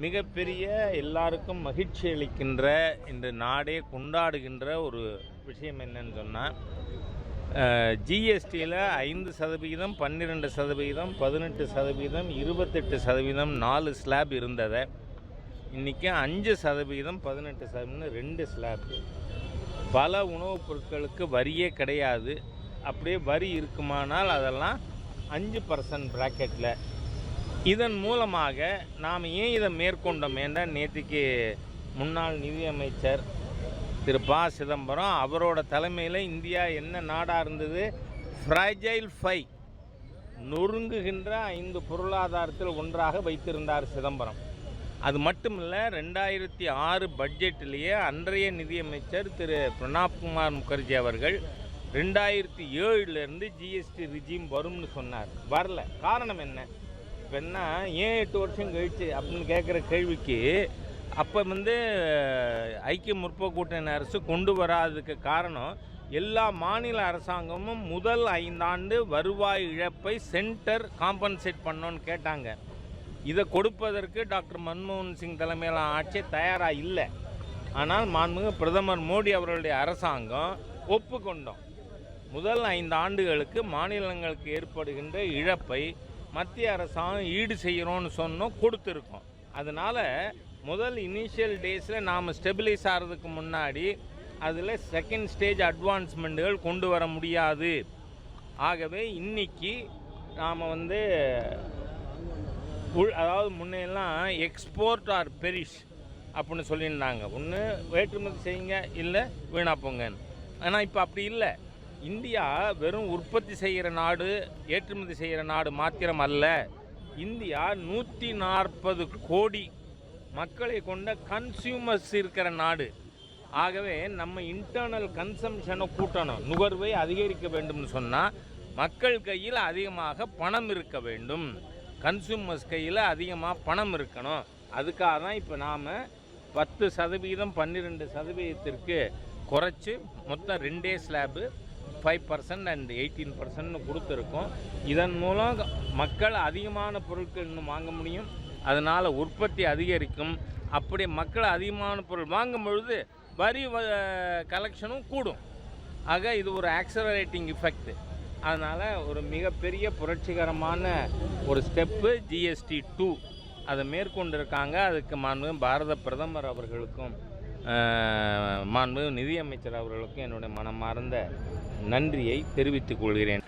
மிகப்பெரிய எல்லாருக்கும் மகிழ்ச்சி அளிக்கின்ற இந்த நாடே கொண்டாடுகின்ற ஒரு விஷயம் என்னன்னு சொன்னால், ஜிஎஸ்டியில் 5%, 12%, 18%, 28%, 4 ஸ்லாப் இருந்ததை இன்றைக்கி 5%, 18%, 2 ஸ்லாப். பல உணவுப் பொருட்களுக்கு வரியே கிடையாது. அப்படியே வரி இருக்குமானால் அதெல்லாம் 5% ப்ராக்கெட்டில். இதன் மூலமாக நாம் ஏன் இதை மேற்கொண்டோம் என்றால், நேற்றுக்கு முன்னாள் நிதியமைச்சர் திரு ப. சிதம்பரம் அவரோட தலைமையில் இந்தியா என்ன நாடாக இருந்தது? ஃப்ராஜைல் 5, நொறுங்குகின்ற 5 பொருளாதாரத்தில் ஒன்றாக வைத்திருந்தார் சிதம்பரம். அது மட்டும் இல்லை, 2006 பட்ஜெட்டிலேயே அன்றைய நிதியமைச்சர் திரு பிரணாப்குமார் முகர்ஜி அவர்கள் 2007 ஜிஎஸ்டி ரிஜிம் வரும்னு சொன்னார். வரல. காரணம் என்ன? இப்போ என்ன, ஏன் 8 வருஷம் கழிச்சு அப்படின்னு கேட்குற கேள்விக்கு அப்போ ஐக்கிய முற்போக்கு கூட்டணி அரசு கொண்டு வராததுக்கு காரணம், எல்லா மாநில அரசாங்கமும் முதல் 5 ஆண்டு வருவாய் இழப்பை சென்டர் காம்பன்சேட் பண்ணோன்னு கேட்டாங்க. இதை கொடுப்பதற்கு டாக்டர் மன்மோகன் சிங் தலைமையிலான ஆட்சி தயாராக இல்லை. ஆனால் மாண்புமிகு பிரதமர் மோடி அவர்களுடைய அரசாங்கம் ஒப்புக்கொண்டோம். முதல் 5 ஆண்டுகளுக்கு மாநிலங்களுக்கு ஏற்படுகின்ற இழப்பை மத்திய அரசாங்கம் ஈடு செய்கிறோன்னு சொன்னோம், கொடுத்துருக்கோம். அதனால் முதல் இனிஷியல் டேஸில் நாம் ஸ்டெபிலைஸ் ஆகிறதுக்கு முன்னாடி அதில் செகண்ட் ஸ்டேஜ் அட்வான்ஸ்மெண்ட்டுகள் கொண்டு வர முடியாது. ஆகவே இன்றைக்கி நாம் அதாவது முன்னெல்லாம் எக்ஸ்போர்ட் ஆர் பெரிஷ் அப்படின்னு சொல்லியிருந்தாங்க. ஒன்று ஏற்றுமதி செய்யுங்க, இல்லை வீணாக போங்கன்னு. ஆனால் இப்போ அப்படி இல்லை. இந்தியா வெறும் உற்பத்தி செய்கிற நாடு, ஏற்றுமதி செய்கிற நாடு மாத்திரம் அல்ல. இந்தியா 140 கோடி மக்களை கொண்ட கன்சியூமர்ஸ் இருக்கிற நாடு. ஆகவே நம்ம இன்டர்னல் கன்சம்ஷனை கூட்டணும், நுகர்வை அதிகரிக்க வேண்டும்னு சொன்னால் மக்கள் கையில் அதிகமாக பணம் இருக்க வேண்டும், கன்சியூமர்ஸ் கையில் அதிகமாக பணம் இருக்கணும். அதுக்காக தான் இப்போ நாம் 10%, 12%க்கு குறைச்சி மொத்தம் 2 ஸ்லாபு 5% அண்ட் 18% கொடுத்துருக்கோம். இதன் மூலம் மக்கள் அதிகமான பொருட்கள் இன்னும் வாங்க முடியும். அதனால் உற்பத்தி அதிகரிக்கும். அப்படி மக்கள் அதிகமான பொருள் வாங்கும் பொழுது வரி கலெக்ஷனும் கூடும். ஆக இது ஒரு ஆக்சலரேட்டிங் எஃபெக்ட். அதனால் ஒரு மிகப்பெரிய புரட்சிகரமான ஒரு ஸ்டெப்பு ஜிஎஸ்டி 2 அதை மேற்கொண்டிருக்காங்க. அதுக்கு மாண்புமிகு பாரத பிரதமர் அவர்களுக்கும் மாண்புமிகு நிதியமைச்சர் அவர்களுக்கும் என்னுடைய மனமார்ந்த நன்றியை தெரிவித்துக் கொள்கிறேன்.